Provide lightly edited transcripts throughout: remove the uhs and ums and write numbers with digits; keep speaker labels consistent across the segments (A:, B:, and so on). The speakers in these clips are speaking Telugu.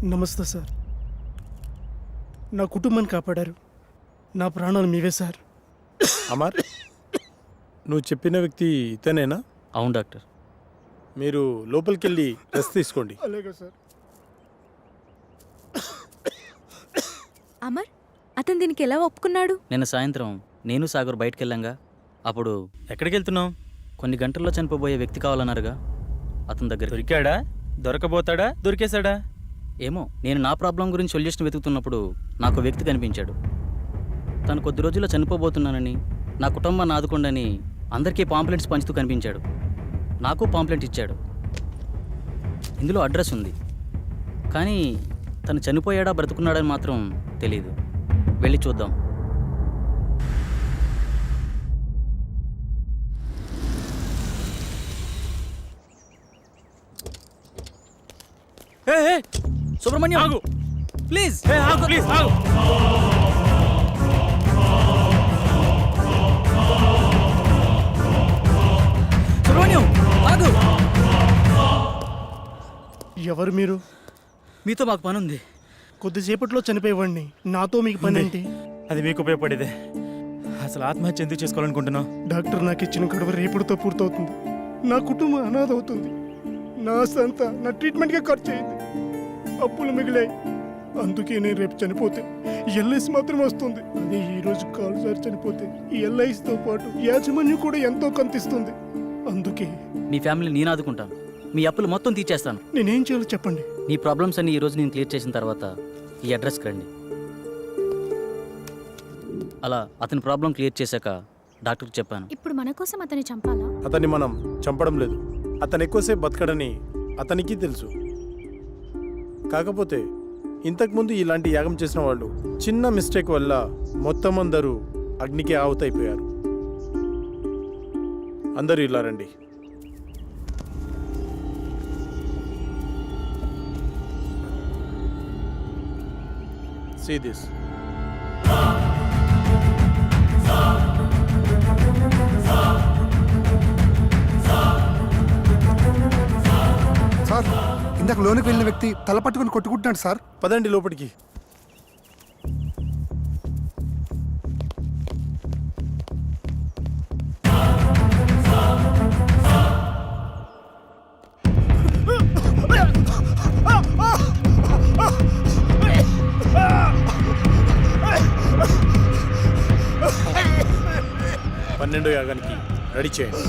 A: నమస్తే సార్. నా కుటుంబాన్ని కాపాడారు. నా ప్రాణాలు మీవే సార్.
B: అమర్, నువ్వు చెప్పిన వ్యక్తి ఇతనేనా?
C: అవును డాక్టర్.
B: మీరు లోపలికి వెళ్ళి రెస్ట్ తీసుకోండి.
A: అలాగే సార్.
D: అమర్, అతను దీనికి ఎలా ఒప్పుకున్నాడు?
C: నిన్న సాయంత్రం నేను సాగర్ బయటకు వెళ్ళాంగా. అప్పుడు
E: ఎక్కడికి వెళ్తున్నావు?
C: కొన్ని గంటల్లో చనిపోబోయే వ్యక్తి కావాలన్నారుగా, అతని దగ్గర.
E: దొరికాడా? దొరకబోతాడా? దొరికేశాడా?
C: ఏమో, నేను నా ప్రాబ్లం గురించి సొల్యూషన్ వెతుకుతున్నప్పుడు నాకు వ్యక్తి కనిపించాడు. తను కొద్ది రోజుల్లో చనిపోబోతున్నానని, నా కుటుంబాన్ని ఆదుకోండని అందరికీ పాంప్లెంట్స్ పంచుతూ కనిపించాడు. నాకు పాంప్లెంట్ ఇచ్చాడు. ఇందులో అడ్రస్ ఉంది, కానీ తను చనిపోయాడా బ్రతుకున్నాడని మాత్రం తెలీదు. వెళ్ళి చూద్దాం. సుబ్రహ్మణ్యం,
E: ఆగు
C: ప్లీజ్.
E: ఆగు ప్లీజ్ ఆగు.
C: సుబ్రహ్మణ్యం ఆగు.
A: ఎవరు మీరు?
C: మీతో మాకు పని ఉంది.
A: కొద్దిసేపట్లో చనిపోయేవాడిని. నాతో మీకు పని ఏంటి?
E: అది మీకు ఉపయోగపడేదే. అసలు ఆత్మహత్య ఎందుకు చేసుకోవాలనుకుంటున్నావు?
A: డాక్టర్ నాకు ఇచ్చిన గడువు రేపుడుతో పూర్తవుతుంది. నా కుటుంబం అనాథ అవుతుంది. నా సంత నా ట్రీట్మెంట్గా ఖర్చు అయింది. అప్పులు మిగిలాయి. అందుకే నేను రేపు చనిపోతే ఎల్ఐసి మాత్రం వస్తుంది. అదే ఈ రోజు కాలుసారి చనిపోతే ఈ ఎల్ఐసితో పాటు యాజమాన్యం కూడా ఎంతో కంతిస్తుంది. అందుకే
C: మీ ఫ్యామిలీ నేను ఆదుకుంటాను. మీ అప్పులు మొత్తం తీర్చేస్తాను.
A: నేనేం చేయాలో చెప్పండి.
C: నీ ప్రాబ్లమ్స్ అన్ని ఈ రోజు నేను క్లియర్ చేసిన తర్వాత ఈ అడ్రస్కి రండి. అలా అతని ప్రాబ్లం క్లియర్ చేశాక డాక్టర్కి చెప్పాను.
D: ఇప్పుడు మన కోసం అతన్ని చంపాలా?
B: అతన్ని మనం చంపడం లేదు. అతను ఎక్కువసేపు బతకడని అతనికి తెలుసు. కాకపోతే ఇంతకుముందు ఇలాంటి యాగం చేసిన వాళ్ళు చిన్న మిస్టేక్ వల్ల మొత్తం అందరూ అగ్నికి ఆహుతైపోయారు. అందరూ ఇలా రండి. See this.
F: సార్, ఇందాక లోనికి వెళ్ళిన వ్యక్తి తల పట్టుకుని కొట్టుకుంటున్నాడు సార్.
B: పదండి లోపలికి. పన్నెండో యాగానికి రెడీ చేయండి.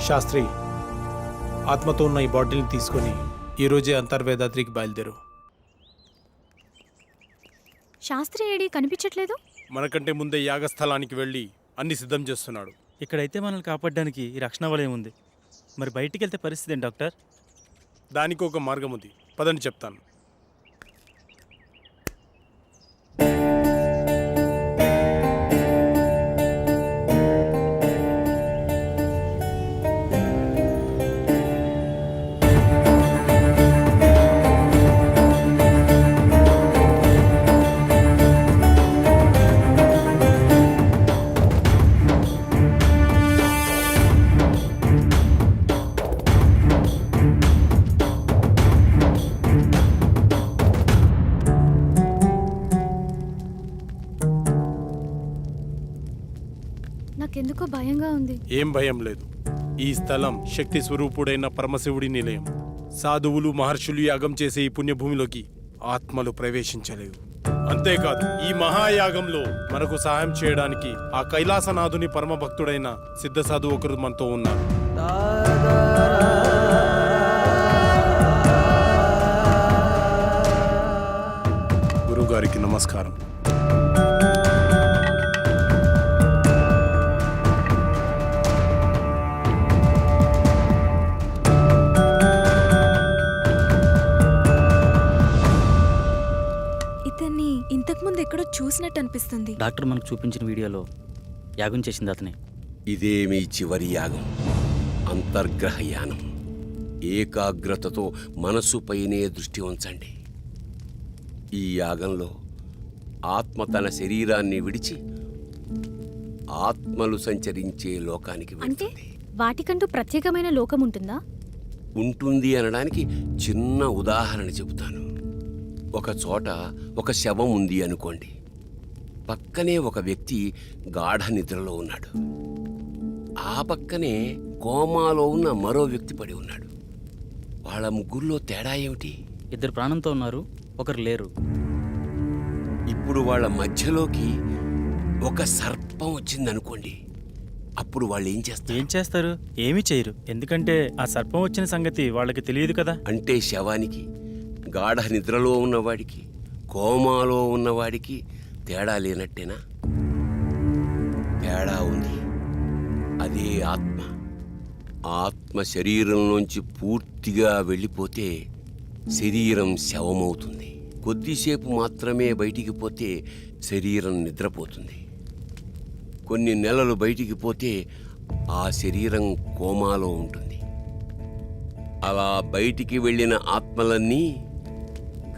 B: శాస్త్రి, ఆత్మతో ఉన్న ఈ బాటిల్ని తీసుకొని ఈరోజే అంతర్వేదాద్రికి బయలుదేరు.
D: శాస్త్రి ఏడి కనిపించట్లేదు.
B: మనకంటే ముందే యాగస్థలానికి వెళ్ళి అన్ని సిద్ధం చేస్తున్నాడు.
E: ఇక్కడైతే మనల్ని కాపాడడానికి ఈ రక్షణ వలయం ఉంది. మరి బయటికి వెళ్తే పరిస్థితి ఏంటి డాక్టర్?
B: దానికి ఒక మార్గం ఉంది, పదని చెప్తాను.
D: నాకెందుకో భయంగా ఉంది.
B: ఏం భయం లేదు. ఈ స్థలం శక్తి స్వరూపుడైన పరమశివుడి నిలయం. సాధువులు మహర్షులు యాగం చేసే ఈ పుణ్యభూమిలోకి ఆత్మలు ప్రవేశించలేవు. అంతేకాదు, ఈ మహాయాగంలో మనకు సహాయం చేయడానికి ఆ కైలాసనాథుని పరమ భక్తుడైన సిద్ధ సాధువు ఒకరు మనతో ఉన్నారు. గురుగారికి నమస్కారం.
D: ఇతన్ని ఇంతకుముందు ఎక్కడో చూసినట్టు అనిపిస్తుంది.
C: డాక్టర్ మనకు చూపించిన వీడియోలో యాగం చేసింది అతనే.
G: ఇదే మీ చివరి యాగం, అంతర్గ్రహ యానం. ఏకాగ్రతతో మనసుపైనే దృష్టి ఉంచండి. ఈ యాగంలో ఆత్మ తన శరీరాన్ని విడిచి ఆత్మలు సంచరించే లోకానికి
D: అంటే
G: వెళ్తుంది.
D: వాటికంటూ ప్రత్యేకమైన లోకం ఉంటుందా?
G: ఉంటుంది అనడానికి చిన్న ఉదాహరణ చెబుతాను. ఒక చోట ఒక శవం ఉంది అనుకోండి. పక్కనే ఒక వ్యక్తి గాఢ నిద్రలో ఉన్నాడు. ఆ పక్కనే కోమాలో ఉన్న మరో వ్యక్తి పడి ఉన్నాడు. వాళ్ళ ముగ్గురులో తేడా ఏమిటి?
C: ఇద్దరు ప్రాణంతో ఉన్నారు, ఒకరు లేరు.
G: ఇప్పుడు వాళ్ళ మధ్యలోకి ఒక సర్పం వచ్చిందనుకోండి. అప్పుడు వాళ్ళు ఏం చేస్తారు?
E: ఏం చేస్తారు? ఏమీ చేయరు. ఎందుకంటే ఆ సర్పం వచ్చిన సంగతి వాళ్ళకి తెలియదు కదా.
G: అంటే శవానికి, గాఢ నిద్రలో ఉన్నవాడికి, కోమాలో ఉన్నవాడికి తేడా లేనట్టేనా? తేడా ఉంది. అదే ఆత్మ. ఆత్మ శరీరంలోంచి పూర్తిగా వెళ్ళిపోతే శరీరం శవమవుతుంది. కొద్దిసేపు మాత్రమే బయటికి పోతే శరీరం నిద్రపోతుంది. కొన్ని నెలలు బయటికి పోతే ఆ శరీరం కోమాలో ఉంటుంది. అలా బయటికి వెళ్ళిన ఆత్మలన్నీ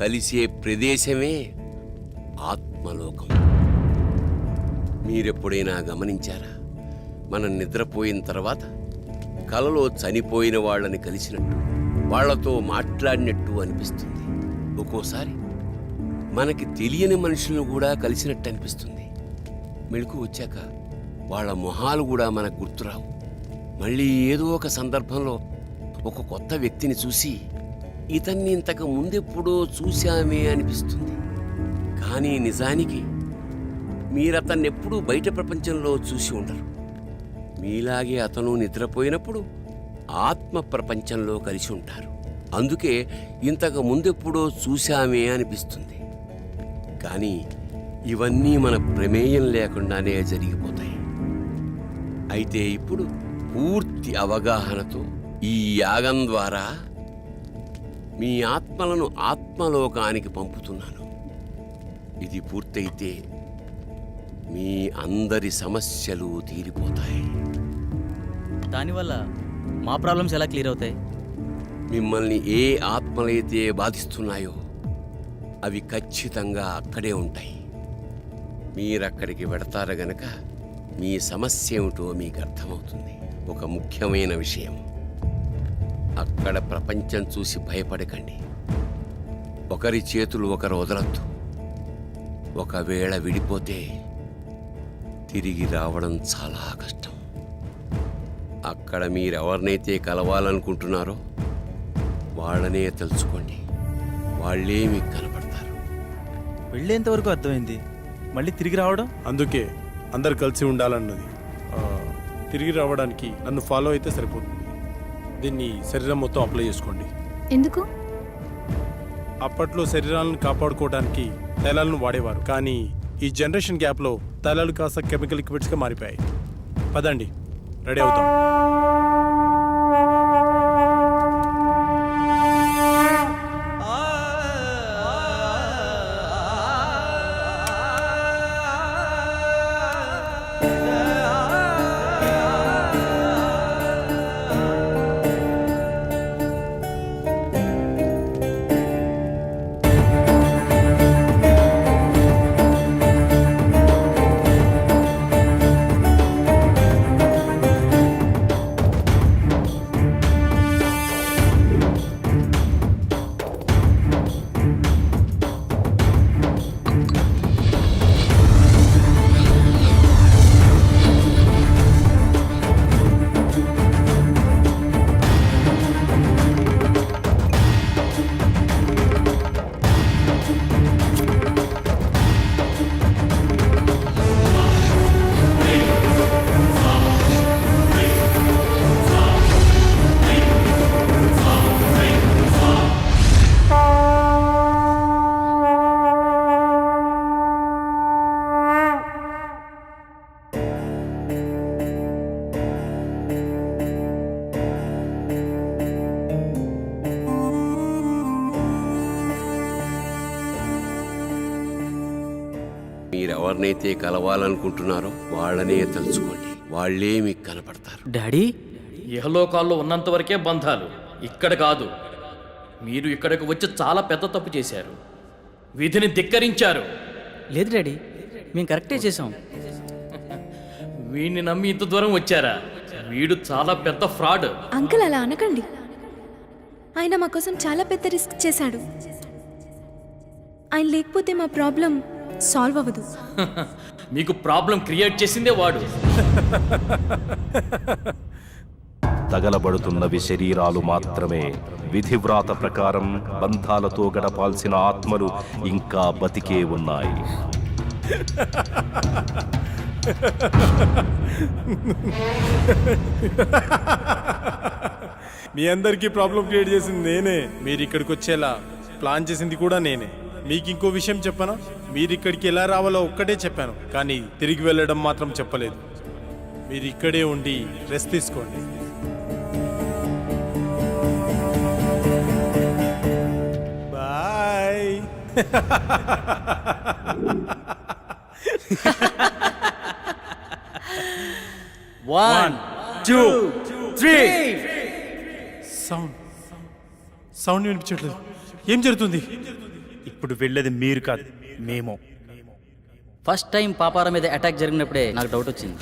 G: కలిసే ప్రదేశమే ఆత్మలోకం. మీరెప్పుడైనా గమనించారా? మనం నిద్రపోయిన తర్వాత కలలో చనిపోయిన వాళ్ళని కలిసినట్టు, వాళ్లతో మాట్లాడినట్టు అనిపిస్తుంది. ఒక్కోసారి మనకి తెలియని మనుషులను కూడా కలిసినట్టు అనిపిస్తుంది. మెళుకు వచ్చాక వాళ్ళ మొహాలు కూడా మనకు గుర్తురావు. మళ్ళీ ఏదో ఒక సందర్భంలో ఒక కొత్త వ్యక్తిని చూసి ఇతన్ని ఇంతకు ముందెప్పుడో చూశామే అనిపిస్తుంది. కానీ నిజానికి మీరతన్ని ఎప్పుడూ బయట ప్రపంచంలో చూసి ఉండరు. మీలాగే అతను నిద్రపోయినప్పుడు ఆత్మ ప్రపంచంలో కలిసి ఉంటారు. అందుకే ఇంతకు ముందెప్పుడో చూశామే అనిపిస్తుంది. కానీ ఇవన్నీ మన ప్రమేయం లేకుండానే జరిగిపోతాయి. అయితే ఇప్పుడు పూర్తి అవగాహనతో ఈ యాగం ద్వారా మీ ఆత్మలను ఆత్మలోకానికి పంపుతున్నాను. ఇది పూర్తయితే మీ అందరి సమస్యలు తీరిపోతాయి.
C: దానివల్ల మా ప్రాబ్లమ్స్ ఎలా క్లియర్ అవుతాయి?
G: మిమ్మల్ని ఏ ఆత్మలైతే బాధిస్తున్నాయో అవి ఖచ్చితంగా అక్కడే ఉంటాయి. మీరక్కడికి వెడతారు గనక మీ సమస్య ఏమిటో మీకు అర్థమవుతుంది. ఒక ముఖ్యమైన విషయం, అక్కడ ప్రపంచం చూసి భయపడకండి. ఒకరి చేతులు ఒకరు వదలొద్దు. ఒకవేళ విడిపోతే తిరిగి రావడం చాలా కష్టం. అక్కడ మీరెవరినైతే కలవాలనుకుంటున్నారో వాళ్ళనే తలుచుకోండి. వాళ్ళే మీకు కనపడతారు.
E: వెళ్ళేంత వరకు అర్థమైంది, మళ్ళీ తిరిగి రావడం?
B: అందుకే అందరు కలిసి ఉండాలన్నది. తిరిగి రావడానికి నన్ను ఫాలో అయితే సరిపోతుంది. దీన్ని శరీరం మొత్తం అప్లై చేసుకోండి.
D: ఎందుకు?
B: అప్పట్లో శరీరాలను కాపాడుకోవడానికి తైలాలను వాడేవారు. కానీ ఈ జనరేషన్ గ్యాప్లో తైలాలు కాస్త కెమికల్ లిక్విడ్స్గా మారిపోయాయి. పదండి, రెడీ అవుతాం.
G: మీరెవరినైతే కలవాలనుకుంటున్నారో వాళ్ళనే తలుచుకోండి, వాళ్ళే మీకు కనపడతారు.
C: డాడీ,
H: ఇహలోకాల్లో ఉన్నంత వరకే బంధాలు, ఇక్కడ కాదు. మీరు ఇక్కడికి వచ్చి చాలా పెద్ద తప్పు చేశారు, విధిని ధిక్కరించారు.
C: లేదు డాడీ, మేము కరెక్టే చేసాం.
H: వీడిని నమ్మి ఇంత దూరం వచ్చారా? వీడు చాలా పెద్ద ఫ్రాడ్.
I: అంకుల్ అలా అనకండి. ఆయన మా కోసం చాలా పెద్ద రిస్క్ చేశాడు. ఆయన లేకపోతే మా ప్రాబ్లం సాల్వ్ అవ్వదు.
H: మీకు ప్రాబ్లం క్రియేట్ చేసిందే వాడు.
J: తగలబడుతున్నవి శరీరాలు మాత్రమే. విధివ్రాత ప్రకారం బంధాలతో గడపాల్సిన ఆత్మలు ఇంకా బతికే ఉన్నాయి.
B: మీ అందరికీ ప్రాబ్లం క్రియేట్ చేసింది నేనే. మీరు ఇక్కడికి వచ్చేలా ప్లాన్ చేసింది కూడా నేనే. మీకు ఇంకో విషయం చెప్పనా? మీరు ఇక్కడికి ఎలా రావాలో ఒక్కటే చెప్పాను, కానీ తిరిగి వెళ్ళడం మాత్రం చెప్పలేదు. మీరు ఇక్కడే ఉండి రెస్ట్ తీసుకోండి. Bye.
E: One, two, three.
B: Sound వినిపించట్లేదు. ఏం జరుగుతుంది?
E: ఇప్పుడు వెళ్ళేది మీరు కాదు, మేము.
C: ఫస్ట్ టైం పాపారా మీద అటాక్ జరిగినప్పుడే నాకు డౌట్ వచ్చింది.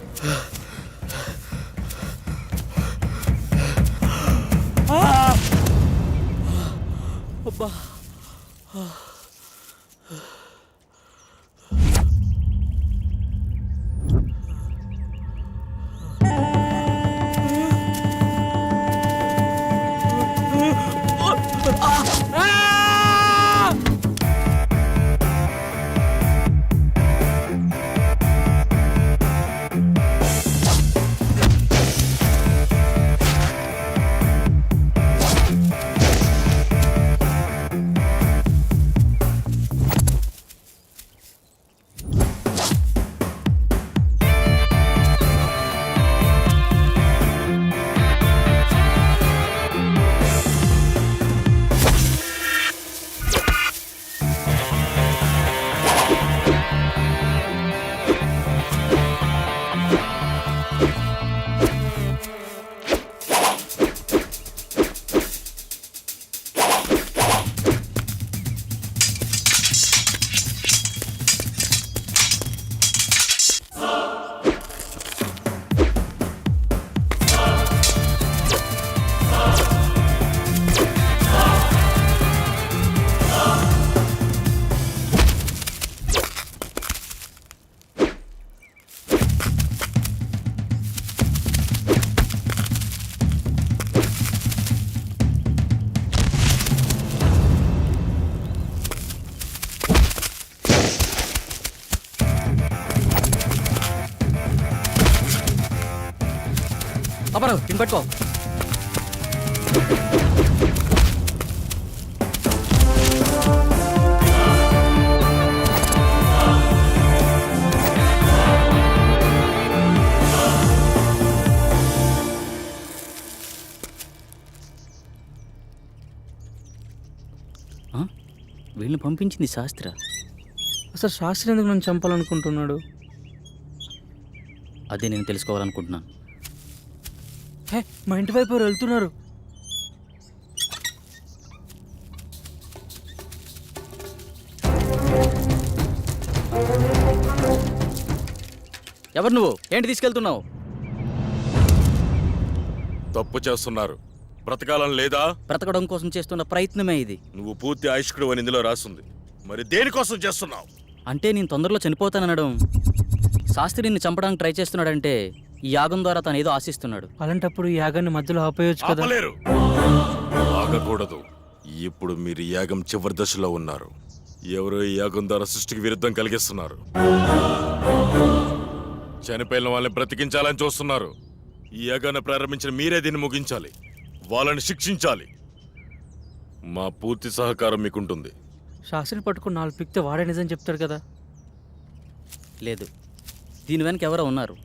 C: పాపారావు, దీన్ని పట్టుకో. ఆ? వీళ్ళని పంపించింది శాస్త్ర.
E: అసలు శాస్త్రి ఎందుకు నన్ను చంపాలనుకుంటున్నాడు?
C: అదే నేను తెలుసుకోవాలనుకుంటున్నాను.
E: హే, మా ఇంటి వైపు ఎవరు వెళ్తున్నారు.
C: ఎవరు నువ్వు? ఏంటి తీసుకెళ్తున్నావు?
K: తప్పు చేస్తున్నారు. బ్రతకాలని లేదా?
C: బ్రతకడం కోసం చేస్తున్న ప్రయత్నమే ఇది.
K: నువ్వు పూర్తి ఆయుష్కుడు అని ఇందులో రాస్తుంది. మరి దేనికోసం చేస్తున్నావు?
C: అంటే నేను తొందరలో చనిపోతాననడం, శాస్త్రి నిన్ను చంపడానికి ట్రై చేస్తున్నాడంటే ఈ యాగం ద్వారా తను ఏదో ఆశిస్తున్నాడు.
E: అలాంటప్పుడు ఈ యాగాన్ని మధ్యలో ఆపేయొచ్చు కదా.
K: ఆపలేరు. ఆగకూడదు. ఇప్పుడు మీరు ఈ యాగం చివరి దశలో ఉన్నారు. ఎవరో ఈ యాగం ద్వారా సృష్టికి విరుద్ధం కలిగిస్తున్నారు. చనిపోయిన వాళ్ళని బ్రతికించాలని చూస్తున్నారు. ఈ యాగాన్ని ప్రారంభించిన మీరే దీన్ని ముగించాలి. వాళ్ళని శిక్షించాలి. మా పూర్తి సహకారం మీకుంటుంది.
E: శాస్త్రిని పట్టుకుని 4 పిక్తే వాడే నిజం చెప్తాడు కదా.
C: లేదు, దీని వెనక ఎవరో ఉన్నారు.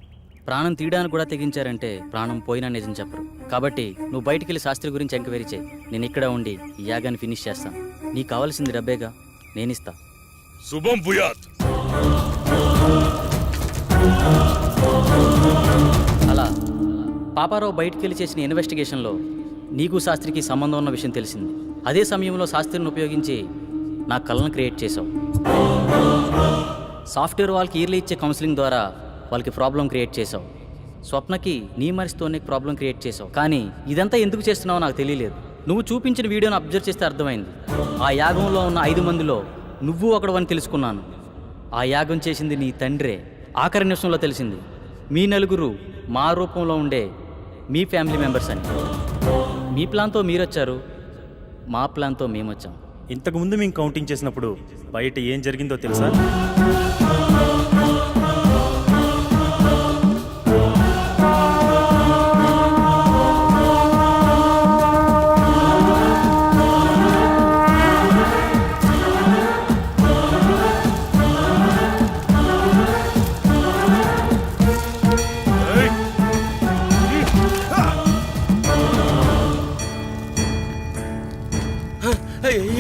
C: ప్రాణం తీయడానికి కూడా తెగించారంటే ప్రాణం పోయినా నిజం చెప్పరు. కాబట్టి నువ్వు బయటికి వెళ్ళి శాస్త్రి గురించి ఎంక్వైరీ చేయి. నేను ఇక్కడ ఉండి ఈ యాగాన్ని ఫినిష్ చేస్తాను. నీకు కావాల్సింది డబ్బేగా, నేనిస్తా.
K: శుభం భూయాత్.
C: అలా పాపారావు బయటికి వెళ్ళి చేసిన ఇన్వెస్టిగేషన్లో నీకు శాస్త్రికి సంబంధం ఉన్న విషయం తెలిసింది. అదే సమయంలో శాస్త్రిని ఉపయోగించి నా కళ్ళను క్రియేట్ చేసావు. సాఫ్ట్వేర్ వాళ్ళకి ఇయర్లీ ఇచ్చే కౌన్సిలింగ్ ద్వారా వాళ్ళకి ప్రాబ్లం క్రియేట్ చేసావు. స్వప్నకి నీ మనిషితోనే ప్రాబ్లం క్రియేట్ చేసావు. కానీ ఇదంతా ఎందుకు చేస్తున్నావో నాకు తెలియలేదు. నువ్వు చూపించిన వీడియోను అబ్జర్వ్ చేస్తే అర్థమైంది. ఆ యాగంలో ఉన్న 5 మందిలో నువ్వు ఒకడవని తెలుసుకున్నాను. ఆ యాగం చేసింది నీ తండ్రే. ఆఖరి నిమిషంలో తెలిసింది మీ నలుగురు మా రూపంలో ఉండే మీ ఫ్యామిలీ మెంబర్స్ అని. మీ ప్లాన్తో మీరొచ్చారు, మా ప్లాన్తో మేమొచ్చాం.
E: ఇంతకుముందు మేము కౌంటింగ్ చేసినప్పుడు బయట ఏం జరిగిందో తెలుసా?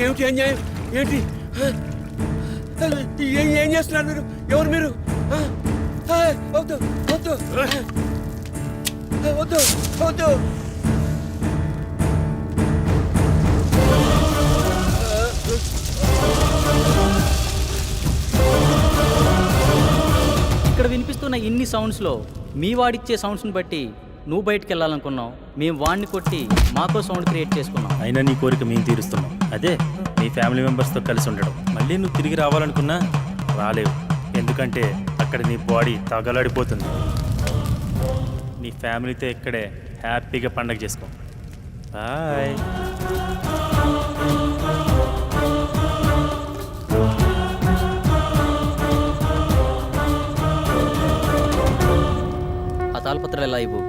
G: ఏమిటి అన్యాయం? ఏంటి? ఏం చేస్తున్నారు మీరు? ఎవరు మీరు? వద్దు వద్దు వద్దు వద్దు.
C: ఇక్కడ వినిపిస్తున్న ఇన్ని సౌండ్స్లో మీ వాడిచ్చే సౌండ్స్ని బట్టి నువ్వు బయటికి వెళ్ళాలనుకున్నావు. మేము వాడిని కొట్టి మాకో సౌండ్ క్రియేట్ చేసుకున్నాం.
E: అయినా నీ కోరిక మేము తీరుస్తున్నాం. అదే నీ ఫ్యామిలీ మెంబర్స్తో కలిసి ఉండడం. మళ్ళీ నువ్వు తిరిగి రావాలనుకున్నా రాలేవు. ఎందుకంటే అక్కడ నీ బాడీ తగలడిపోతుంది. నీ ఫ్యామిలీతో ఇక్కడే హ్యాపీగా పండగ చేసుకో. బాయ్.
C: ఆ తాళపత్రాలు ఎలా ఇవ్వు.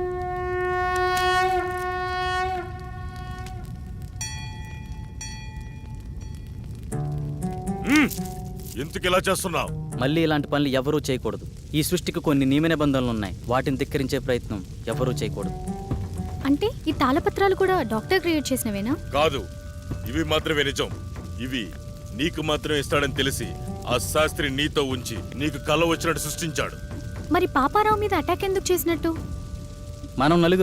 K: ఎందుకు ఇలా చేస్తున్నావు?
C: మళ్ళీ ఇలాంటి పనులు ఎవరూ చేయకూడదు. ఈ సృష్టికి కొన్ని నియమ నిబంధనలు ఉన్నాయి. వాటిని ధిక్కరించే ప్రయత్నం ఎవరూ చేయకూడదు.
D: అంటే ఈ తాళపత్రాలు కూడా డాక్టర్ క్రియేట్ చేసినవేనా?
K: కాదు, ఇవి మాత్రమే నిజం. ఇవి నీకు మాత్రమే ఇస్తాడని తెలిసి ఆ శాస్త్రి నీతో ఉంచి నీకు కల వచ్చినట్టు సృష్టించాడు.
D: మరి పాపారావు మీద అటాక్ ఎందుకు చేసినట్టు?
C: మనం నలుగురు